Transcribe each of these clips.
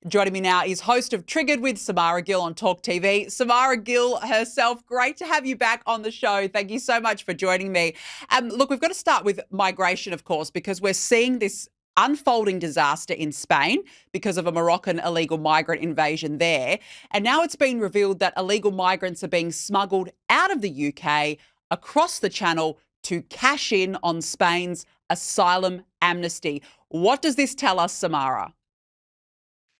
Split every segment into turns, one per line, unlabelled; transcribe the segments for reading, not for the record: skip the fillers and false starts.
Joining me now is host of Triggered with Samara Gill on Talk TV. Samara Gill herself, great to have you back on the show. Thank you so much for joining me. Look, we've got to start with migration, of course, because we're seeing this unfolding disaster in Spain because of a Moroccan illegal migrant invasion there. And now it's been revealed that illegal migrants are being smuggled out of the UK across the channel to cash in on Spain's asylum amnesty. What does this tell us, Samara?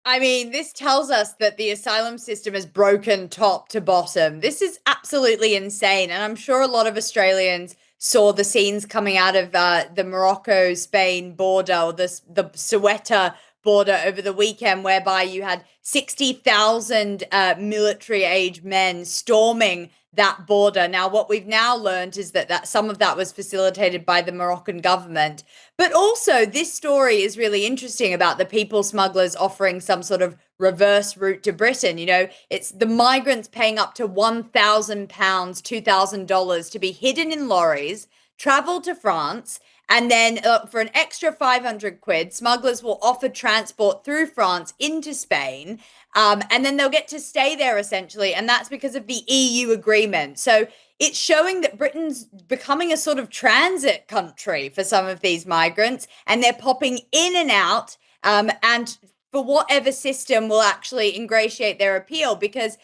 I mean, this tells us that the asylum system is broken top to bottom. This is absolutely insane. And I'm sure a lot of Australians saw the scenes coming out of the Morocco-Spain border, or the Ceuta border over the weekend, whereby you had 60,000 military-age men storming that border. Now, what we've now learned is that some of that was facilitated by the Moroccan government. But also, this story is really interesting about the people smugglers offering some sort of reverse route to Britain. You know, it's the migrants paying up to £1,000, $2,000 to be hidden in lorries, travel to France, and then for an extra 500 quid, smugglers will offer transport through France into Spain. And then they'll get to stay there essentially. And that's because of the EU agreement. So it's showing that Britain's becoming a sort of transit country for some of these migrants, and they're popping in and out. And for whatever system will actually ingratiate their appeal, because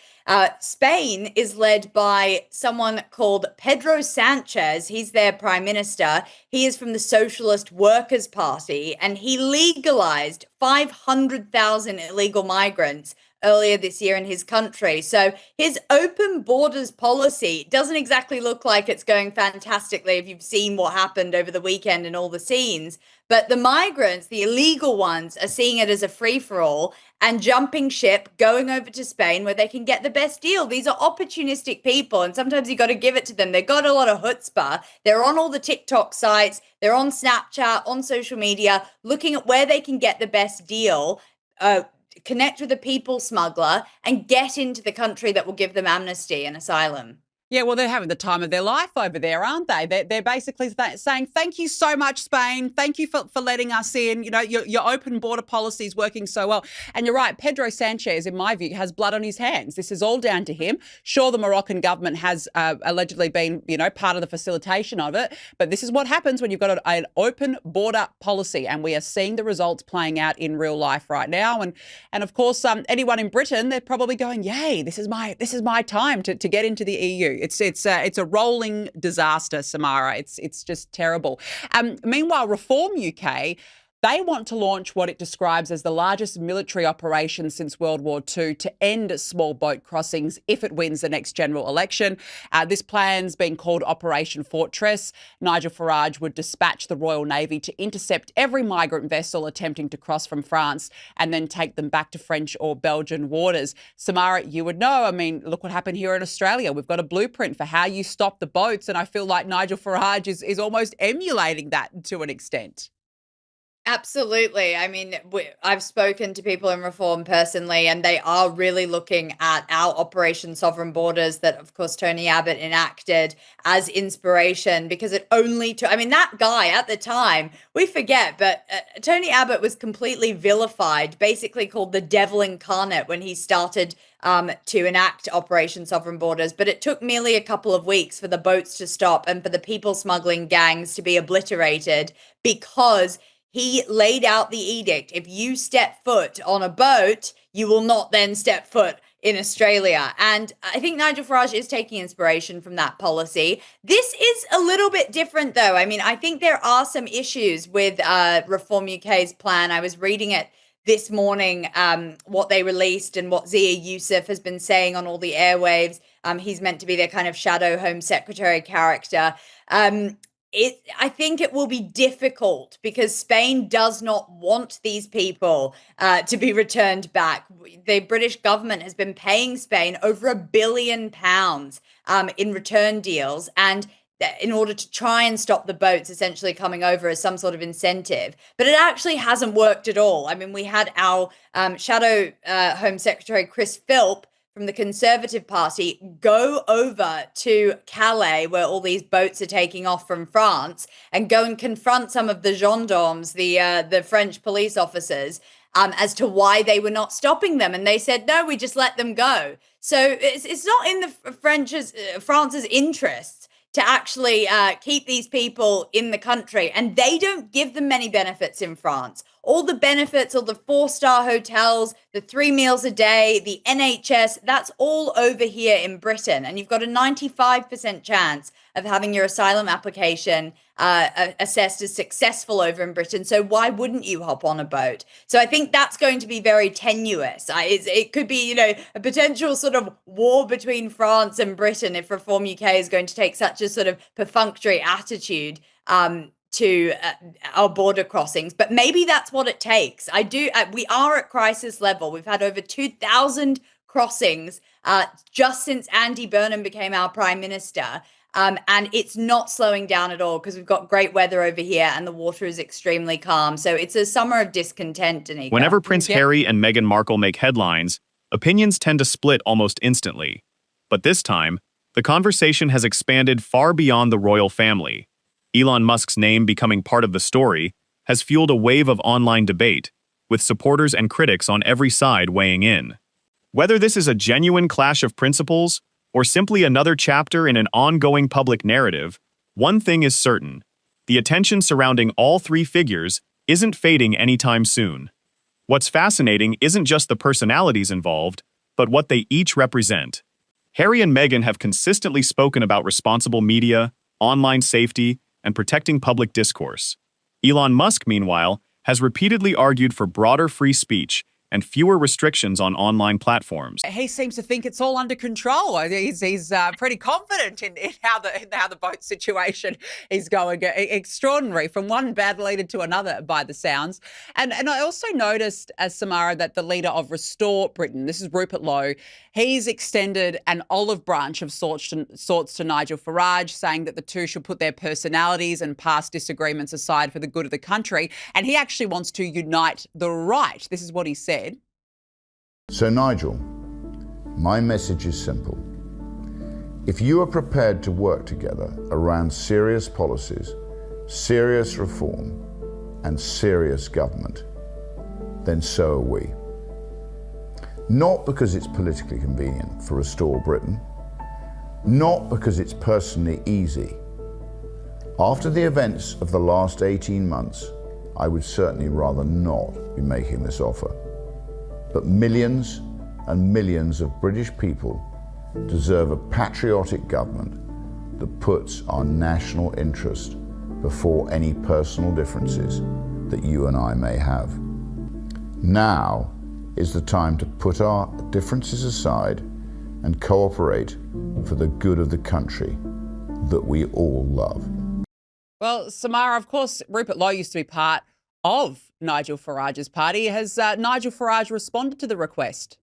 Spain is led by someone called Pedro Sanchez. He's their prime minister. He is from the Socialist Workers' Party, and he legalized 500,000 illegal migrants earlier this year in his country. So his open borders policy doesn't exactly look like it's going fantastically if you've seen what happened over the weekend and all the scenes. But the migrants, the illegal ones, are seeing it as a free-for-all and jumping ship, going over to Spain where they can get the best deal. These are opportunistic people, and sometimes you got to give it to them. They've got a lot of chutzpah. They're on all the TikTok sites. They're on Snapchat, on social media, looking at where they can get the best deal, connect with a people smuggler, and get into the country that will give them amnesty and asylum.
Yeah, well, they're having the time of their life over there, aren't they? They're basically saying, thank you so much, Spain. Thank you for letting us in. You know, your open border policy is working so well. And you're right, Pedro Sanchez, in my view, has blood on his hands. This is all down to him. Sure, the Moroccan government has allegedly been, part of the facilitation of it. But this is what happens when you've got an open border policy. And we are seeing the results playing out in real life right now. And of course, anyone in Britain, they're probably going, yay, this is my time to get into the EU. It's a rolling disaster, Samara. It's just terrible. Meanwhile, Reform UK, they want to launch what it describes as the largest military operation since World War II to end small boat crossings if it wins the next general election. This plan's been called Operation Fortress. Nigel Farage would dispatch the Royal Navy to intercept every migrant vessel attempting to cross from France and then take them back to French or Belgian waters. Samara, you would know, look what happened here in Australia. We've got a blueprint for how you stop the boats, and I feel like Nigel Farage is almost emulating that to an extent.
Absolutely. I mean, I've spoken to people in Reform personally, and they are really looking at our Operation Sovereign Borders that, of course, Tony Abbott enacted as inspiration, because it only took, that guy at the time, we forget, but Tony Abbott was completely vilified, basically called the devil incarnate when he started to enact Operation Sovereign Borders. But it took merely a couple of weeks for the boats to stop and for the people smuggling gangs to be obliterated, because he laid out the edict. If you step foot on a boat, you will not then step foot in Australia. And I think Nigel Farage is taking inspiration from that policy. This is a little bit different, though. I think there are some issues with Reform UK's plan. I was reading it this morning, what they released and what Zia Youssef has been saying on all the airwaves. He's meant to be their kind of shadow Home Secretary character. I think it will be difficult because Spain does not want these people to be returned back. The British government has been paying Spain over £1 billion in return deals, and in order to try and stop the boats essentially coming over as some sort of incentive. But it actually hasn't worked at all. We had our shadow Home Secretary, Chris Philp, from the Conservative Party, go over to Calais, where all these boats are taking off from France, and go and confront some of the gendarmes, the French police officers, as to why they were not stopping them. And they said, no, we just let them go. So it's not in the France's interests to actually keep these people in the country. And they don't give them many benefits in France. All the benefits, all the 4-star hotels, the 3 meals a day, the NHS, that's all over here in Britain. And you've got a 95% chance of having your asylum application assessed as successful over in Britain. So why wouldn't you hop on a boat? So I think that's going to be very tenuous. It could be, a potential sort of war between France and Britain if Reform UK is going to take such a sort of perfunctory attitude to our border crossings. But maybe that's what it takes. We are at crisis level. We've had over 2,000 crossings just since Andy Burnham became our prime minister. And it's not slowing down at all because we've got great weather over here and the water is extremely calm. So it's a summer of discontent, Danica.
Whenever Prince Harry and Meghan Markle make headlines, opinions tend to split almost instantly. But this time, the conversation has expanded far beyond the royal family. Elon Musk's name becoming part of the story has fueled a wave of online debate, with supporters and critics on every side weighing in. Whether this is a genuine clash of principles or simply another chapter in an ongoing public narrative, one thing is certain: the attention surrounding all three figures isn't fading anytime soon. What's fascinating isn't just the personalities involved, but what they each represent. Harry and Meghan have consistently spoken about responsible media, online safety, and protecting public discourse. Elon Musk, meanwhile, has repeatedly argued for broader free speech and fewer restrictions on online platforms.
He seems to think it's all under control. He's pretty confident in how the boat situation is going. Extraordinary, from one bad leader to another, by the sounds. And I also noticed, Samara, that the leader of Restore Britain, this is Rupert Lowe, he's extended an olive branch of sorts to Nigel Farage, saying that the two should put their personalities and past disagreements aside for the good of the country. And he actually wants to unite the right. This is what he said.
So Nigel, my message is simple. If you are prepared to work together around serious policies, serious reform, and serious government, then so are we. Not because it's politically convenient for Restore Britain, not because it's personally easy. After the events of the last 18 months, I would certainly rather not be making this offer. But millions and millions of British people deserve a patriotic government that puts our national interest before any personal differences that you and I may have. Now is the time to put our differences aside and cooperate for the good of the country that we all love.
Well, Samara, of course, Rupert Lowe used to be part of Nigel Farage's party. Has Nigel Farage responded to the request?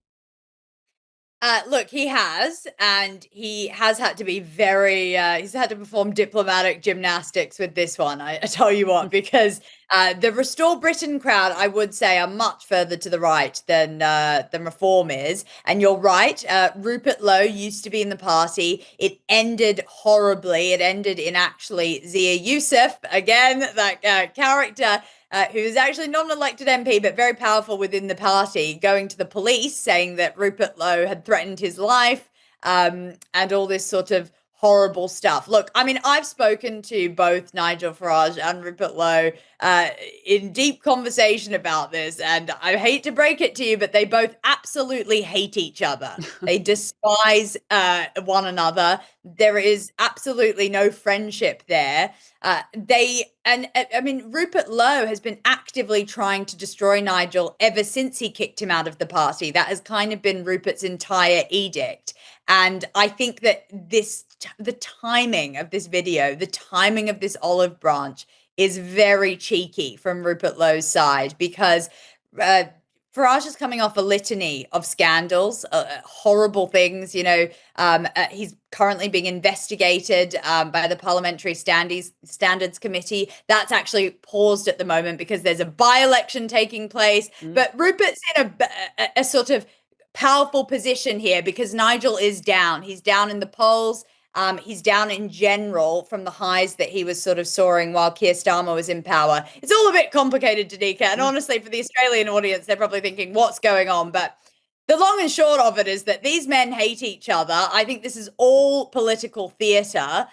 Look, he has, and he has had to be he's had to perform diplomatic gymnastics with this one. I tell you what, because the Restore Britain crowd, I would say, are much further to the right than Reform is. And you're right, Rupert Lowe used to be in the party. It ended horribly. It ended in actually Zia Youssef, again, that character, who is actually not an elected MP, but very powerful within the party, going to the police saying that Rupert Lowe had threatened his life, and all this sort of horrible stuff. Look, I mean, I've spoken to both Nigel Farage and Rupert Lowe in deep conversation about this, and I hate to break it to you, but they both absolutely hate each other. They despise one another. There is absolutely no friendship there. Rupert Lowe has been actively trying to destroy Nigel ever since he kicked him out of the party. That has kind of been Rupert's entire edict. And I think that the timing of this video, the timing of this olive branch is very cheeky from Rupert Lowe's side, because Farage is coming off a litany of scandals, horrible things. He's currently being investigated by the Parliamentary Standards Committee. That's actually paused at the moment because there's a by-election taking place. But Rupert's in a sort of powerful position here because Nigel is down. He's down in the polls. He's down in general from the highs that he was sort of soaring while Keir Starmer was in power. It's all a bit complicated, Danica. And honestly, for the Australian audience, they're probably thinking, what's going on? But the long and short of it is that these men hate each other. I think this is all political theatre.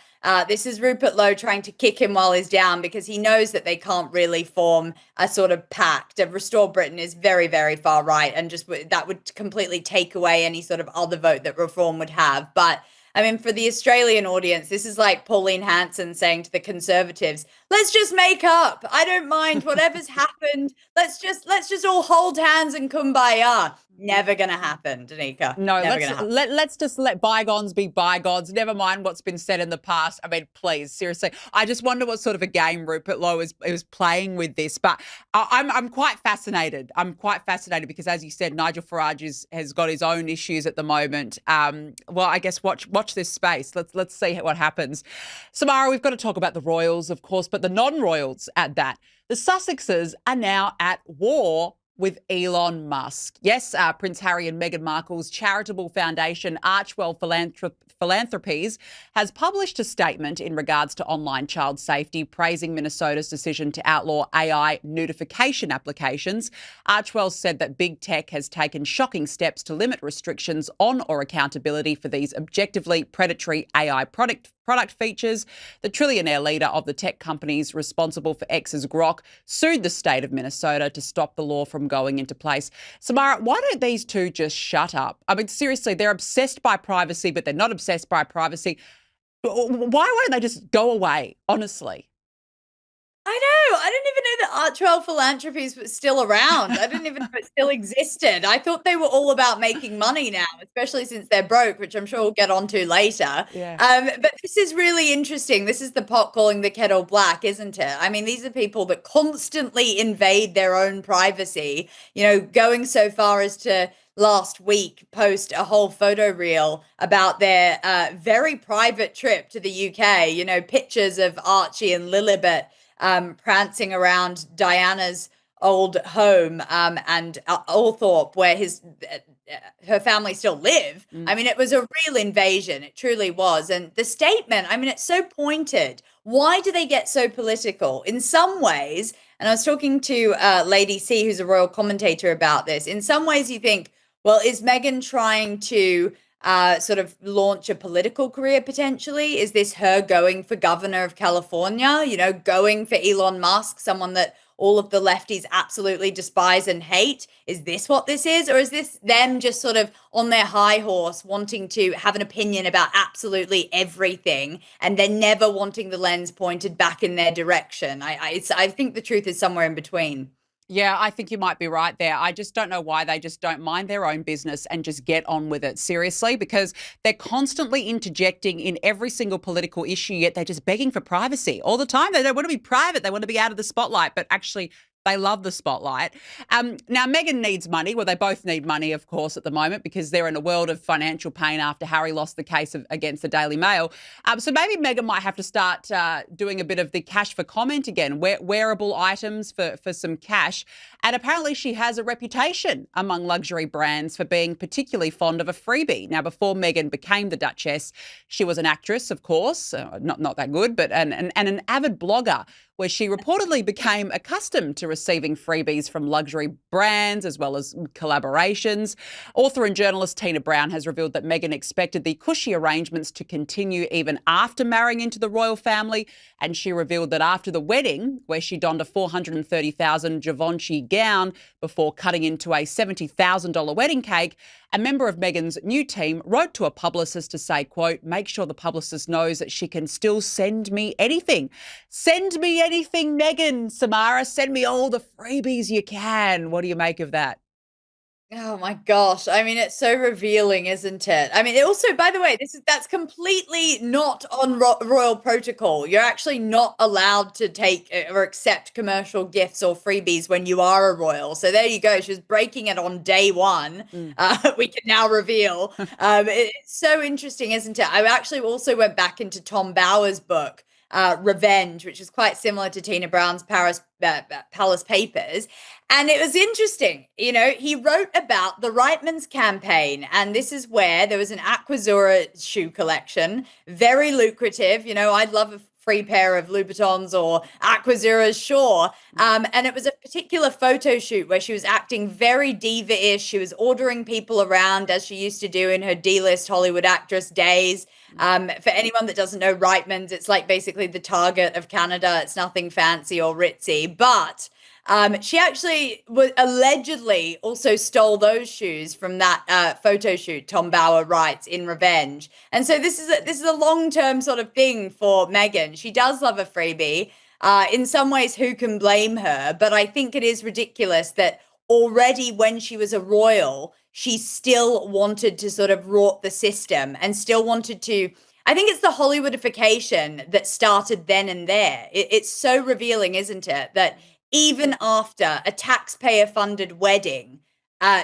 This is Rupert Lowe trying to kick him while he's down because he knows that they can't really form a sort of pact. Restore Britain is very, very far right, and just that would completely take away any sort of other vote that Reform would have. But I mean, for the Australian audience, this is like Pauline Hanson saying to the Conservatives, let's just make up. I don't mind whatever's happened. Let's just all hold hands and kumbaya. Never going to happen, Danica.
No,
Never
let's just let bygones be bygones. Never mind what's been said in the past. I mean, please, seriously. I just wonder what sort of a game Rupert Lowe is playing with this. But I'm quite fascinated. I'm quite fascinated because, as you said, Nigel Farage has got his own issues at the moment. Well, I guess watch this space. Let's see what happens. Samara, we've got to talk about the royals, of course, but the non-royals at that. The Sussexes are now at war with Elon Musk. Yes, Prince Harry and Meghan Markle's charitable foundation, Archwell Philanthropies, has published a statement in regards to online child safety, praising Minnesota's decision to outlaw AI notification applications. Archwell said that big tech has taken shocking steps to limit restrictions on or accountability for these objectively predatory AI product features. The trillionaire leader of the tech companies responsible for X's Grok sued the state of Minnesota to stop the law from going into place. Samara, why don't these two just shut up? I mean, seriously, they're obsessed by privacy, but they're not obsessed by privacy. Why won't they just go away, honestly?
I know. I didn't even know that Archwell Philanthropies was still around. I didn't even know it still existed. I thought they were all about making money now, especially since they're broke, which I'm sure we'll get onto later.
Yeah.
But this is really interesting. This is the pot calling the kettle black, isn't it? I mean, these are people that constantly invade their own privacy, going so far as to last week post a whole photo reel about their very private trip to the UK, pictures of Archie and Lilibet prancing around Diana's old home and Althorpe, where her family still live. I mean, it was a real invasion. It truly was. And the statement, I mean, it's so pointed. Why do they get so political? In some ways, and I was talking to Lady C, who's a royal commentator, about this. In some ways, you think, well, is Meghan trying to sort of launch a political career potentially? Is this her going for governor of California, going for Elon Musk, someone that all of the lefties absolutely despise and hate? Is this what this is? Or is this them just sort of on their high horse wanting to have an opinion about absolutely everything and then never wanting the lens pointed back in their direction? I think the truth is somewhere in between.
Yeah, I think you might be right there. I just don't know why they just don't mind their own business and just get on with it, seriously, because they're constantly interjecting in every single political issue, yet they're just begging for privacy all the time. They don't want to be private. They want to be out of the spotlight, but actually they love the spotlight. Now, Meghan needs money. Well, they both need money, of course, at the moment because they're in a world of financial pain after Harry lost the case against the Daily Mail. So maybe Meghan might have to start doing a bit of the cash for comment again, wearable items for some cash. And apparently she has a reputation among luxury brands for being particularly fond of a freebie. Now, before Meghan became the Duchess, she was an actress, of course, not that good, but an avid blogger, where she reportedly became accustomed to receiving freebies from luxury brands as well as collaborations. Author and journalist Tina Brown has revealed that Meghan expected the cushy arrangements to continue even after marrying into the royal family. And she revealed that after the wedding, where she donned a $430,000 Givenchy gown before cutting into a $70,000 wedding cake, a member of Meghan's new team wrote to a publicist to say, quote, make sure the publicist knows that she can still send me anything. Send me anything, Meghan, Samara. Send me all the freebies you can. What do you make of that?
Oh my gosh. I mean, it's so revealing, isn't it? I mean, it also, by the way, that's completely not on royal protocol. You're actually not allowed to take or accept commercial gifts or freebies when you are a royal. So there you go. She was breaking it on day one. We can now reveal. It's so interesting, isn't it? I actually also went back into Tom Bower's book Revenge, which is quite similar to Tina Brown's Palace Papers. And it was interesting, he wrote about the Reitman's campaign. And this is where there was an Aquazzura shoe collection, very lucrative. I'd love a free pair of Louboutins or Aquazzura's, sure. And it was a particular photo shoot where she was acting very diva-ish. She was ordering people around as she used to do in her D-list Hollywood actress days. For anyone that doesn't know Reitman's, it's like basically the Target of Canada. It's nothing fancy or ritzy, but she actually allegedly also stole those shoes from that photo shoot, Tom Bauer writes in Revenge. And so this is a long-term sort of thing for Meghan. She does love a freebie. In some ways, who can blame her? But I think it is ridiculous that already when she was a royal, she still wanted to sort of rort the system and still wanted to. I think it's the Hollywoodification that started then and there. It's so revealing, isn't it? That even after a taxpayer-funded wedding,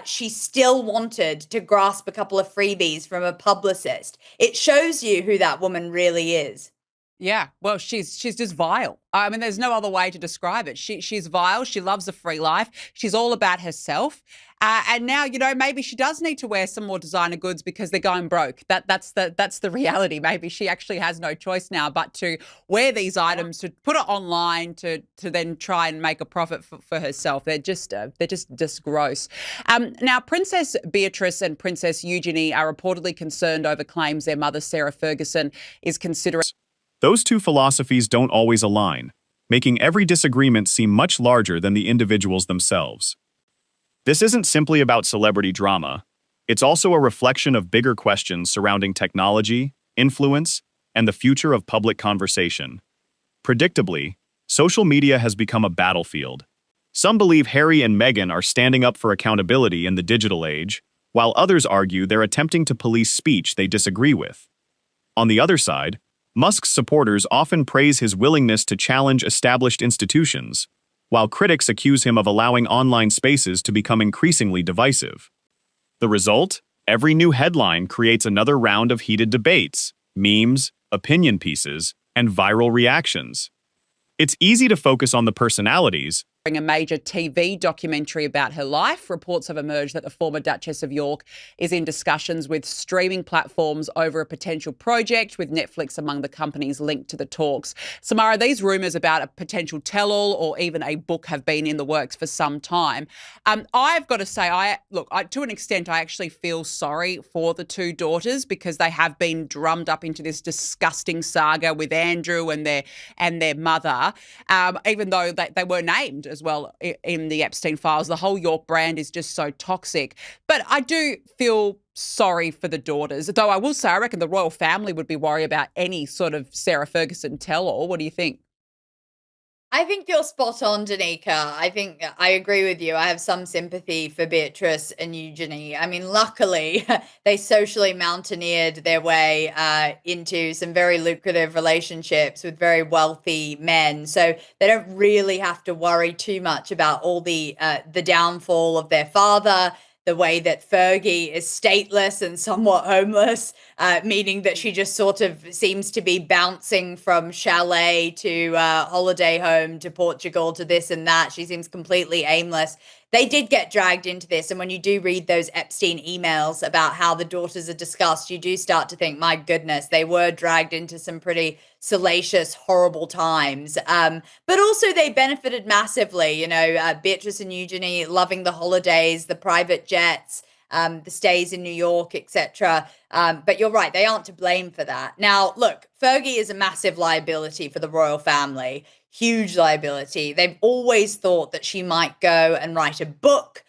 she still wanted to grasp a couple of freebies from a publicist. It shows you who that woman really is.
Yeah, well, she's just vile. I mean, there's no other way to describe it. She's vile. She loves a free life. She's all about herself. And now, maybe she does need to wear some more designer goods because they're going broke. That's the reality. Maybe she actually has no choice now but to wear these items, to put it online, to then try and make a profit for herself. They're just gross. Now, Princess Beatrice and Princess Eugenie are reportedly concerned over claims their mother, Sarah Ferguson, is considering.
Those two philosophies don't always align, making every disagreement seem much larger than the individuals themselves. This isn't simply about celebrity drama. It's also a reflection of bigger questions surrounding technology, influence, and the future of public conversation. Predictably, social media has become a battlefield. Some believe Harry and Meghan are standing up for accountability in the digital age, while others argue they're attempting to police speech they disagree with. On the other side, Musk's supporters often praise his willingness to challenge established institutions, while critics accuse him of allowing online spaces to become increasingly divisive. The result? Every new headline creates another round of heated debates, memes, opinion pieces, and viral reactions. It's easy to focus on the personalities.
A major TV documentary about her life. Reports have emerged that the former Duchess of York is in discussions with streaming platforms over a potential project, with Netflix among the companies linked to the talks. Samara, these rumours about a potential tell-all or even a book have been in the works for some time. I've got to say, to an extent, I actually feel sorry for the two daughters because they have been drummed up into this disgusting saga with Andrew and their mother, even though they were named as well in the Epstein files. The whole York brand is just so toxic. But I do feel sorry for the daughters, though I will say I reckon the royal family would be worried about any sort of Sarah Ferguson tell-all. What do you think?
I think you're spot on, Danica. I think I agree with you. I have some sympathy for Beatrice and Eugenie. I mean, luckily, they socially mountaineered their way into some very lucrative relationships with very wealthy men. So they don't really have to worry too much about all the downfall of their father, the way that Fergie is stateless and somewhat homeless, meaning that she just sort of seems to be bouncing from chalet to holiday home to Portugal to this and that. She seems completely aimless. They did get dragged into this. And when you do read those Epstein emails about how the daughters are discussed, you do start to think, my goodness, they were dragged into some pretty salacious, horrible times. But also they benefited massively, Beatrice and Eugenie loving the holidays, the private jets, the stays in New York, etc. But you're right, they aren't to blame for that. Now, look, Fergie is a massive liability for the royal family. Huge liability. They've always thought that she might go and write a book.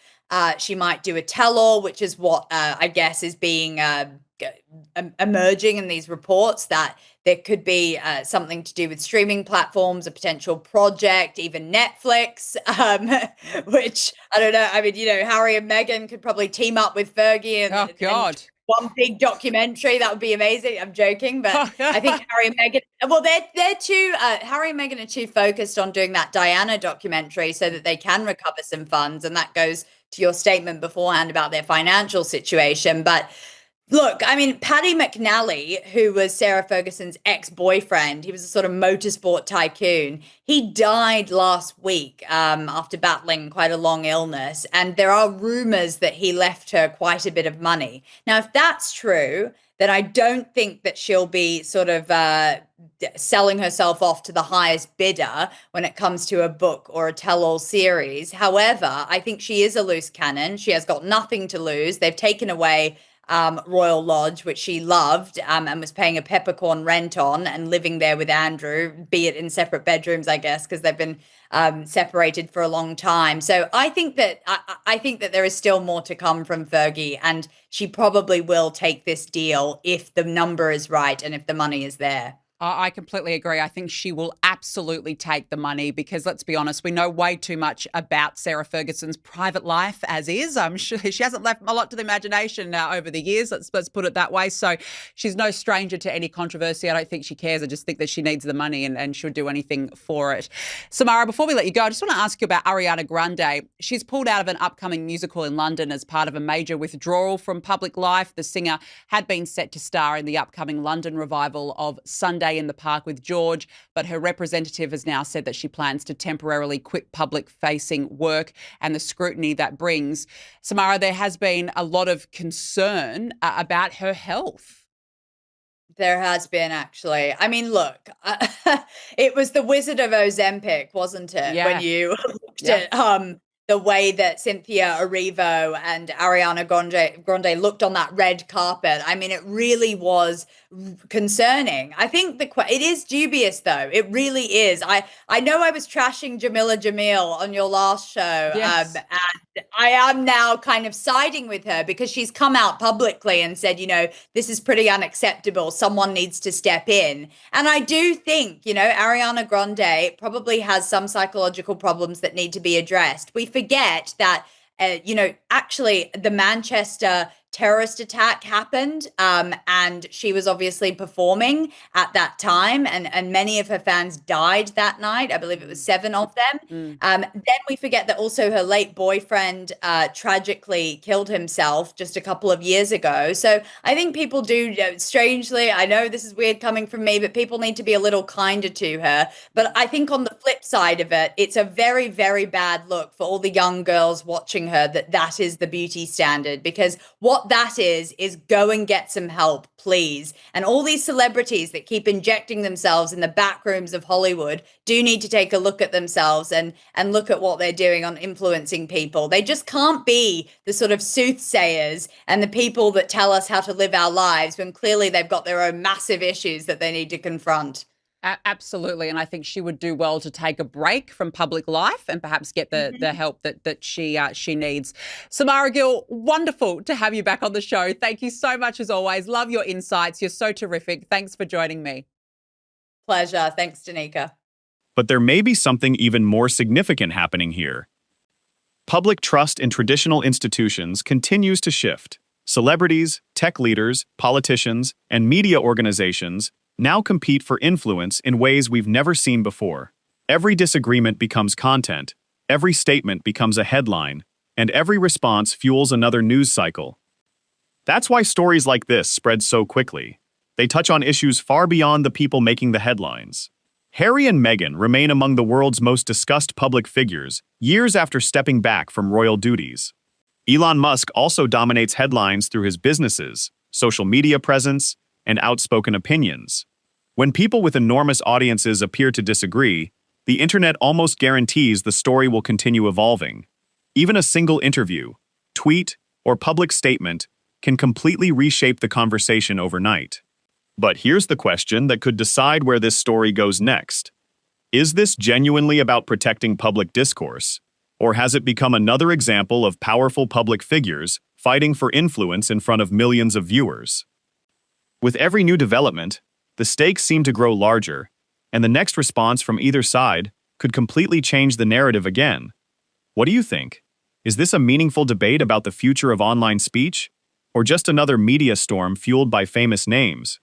She might do a tell-all, which is what I guess is being emerging in these reports, that there could be something to do with streaming platforms, a potential project, even Netflix, which I don't know. I mean, Harry and Meghan could probably team up with Fergie
Oh, God.
and one big documentary. That would be amazing. I'm joking, but I think Harry and Meghan, well, they're too, Harry and Meghan are too focused on doing that Diana documentary so that they can recover some funds. And that goes to your statement beforehand about their financial situation. But Look, I mean, Paddy McNally, who was Sarah Ferguson's ex-boyfriend, he was a sort of motorsport tycoon. He died last week after battling quite a long illness, and there are rumors that he left her quite a bit of money. Now, if that's true, then I don't think that she'll be sort of selling herself off to the highest bidder when it comes to a book or a tell-all series. However, I think she is a loose cannon. She has got nothing to lose. They've taken away Royal Lodge, which she loved, and was paying a peppercorn rent on and living there with Andrew, be it in separate bedrooms, I guess, because they've been separated for a long time. So I think that I think that there is still more to come from Fergie, and she probably will take this deal if the number is right and if the money is there.
I completely agree. I think she will absolutely take the money because, let's be honest, we know way too much about Sarah Ferguson's private life as is. I'm sure she hasn't left a lot to the imagination over the years. Let's put it that way. So she's no stranger to any controversy. I don't think she cares. I just think that she needs the money and she'll do anything for it. Samara, before we let you go, I just want to ask you about Ariana Grande. She's pulled out of an upcoming musical in London as part of a major withdrawal from public life. The singer had been set to star in the upcoming London revival of Sunday in the Park with George, but her representative has now said that she plans to temporarily quit public-facing work and the scrutiny that brings. Samara, there has been a lot of concern about her health.
There has been, actually. I mean, look, it was the Wizard of Ozempic, wasn't it?
Yeah.
When you looked at the way that Cynthia Erivo and Ariana Grande looked on that red carpet. I mean, it really was concerning. I think it is dubious, though. It really is. I know I was trashing Jamila Jamil on your last show,
Yes.
and I am now kind of siding with her because she's come out publicly and said, this is pretty unacceptable. Someone needs to step in. And I do think, Ariana Grande probably has some psychological problems that need to be addressed. We forget that, actually the Manchester terrorist attack happened, and she was obviously performing at that time, and many of her fans died that night. I believe it was 7 of them. Then we forget that also her late boyfriend tragically killed himself just a couple of years ago. So I think people do, strangely, I know this is weird coming from me, but people need to be a little kinder to her. But I think on the flip side of it, it's a very, very bad look for all the young girls watching her that is the beauty standard, because what that is go and get some help, please. And all these celebrities that keep injecting themselves in the back rooms of Hollywood do need to take a look at themselves and look at what they're doing on influencing people. They just can't be the sort of soothsayers and the people that tell us how to live our lives when clearly they've got their own massive issues that they need to confront.
Absolutely. And I think she would do well to take a break from public life and perhaps get the help that she needs. Samara Gill, wonderful to have you back on the show. Thank you so much as always. Love your insights. You're so terrific. Thanks for joining me.
Pleasure. Thanks, Danica.
But there may be something even more significant happening here. Public trust in traditional institutions continues to shift. Celebrities, tech leaders, politicians, and media organizations now compete for influence in ways we've never seen before. Every disagreement becomes content, every statement becomes a headline, and every response fuels another news cycle. That's why stories like this spread so quickly. They touch on issues far beyond the people making the headlines. Harry and Meghan remain among the world's most discussed public figures, years after stepping back from royal duties. Elon Musk also dominates headlines through his businesses, social media presence, and outspoken opinions. When people with enormous audiences appear to disagree, the internet almost guarantees the story will continue evolving. Even a single interview, tweet, or public statement can completely reshape the conversation overnight. But here's the question that could decide where this story goes next. Is this genuinely about protecting public discourse, or has it become another example of powerful public figures fighting for influence in front of millions of viewers? With every new development, the stakes seem to grow larger, and the next response from either side could completely change the narrative again. What do you think? Is this a meaningful debate about the future of online speech, or just another media storm fueled by famous names?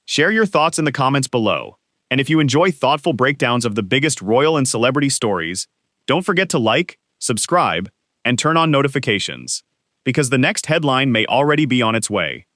Share your thoughts in the comments below, and if you enjoy thoughtful breakdowns of the biggest royal and celebrity stories, don't forget to like, subscribe, and turn on notifications, because the next headline may already be on its way.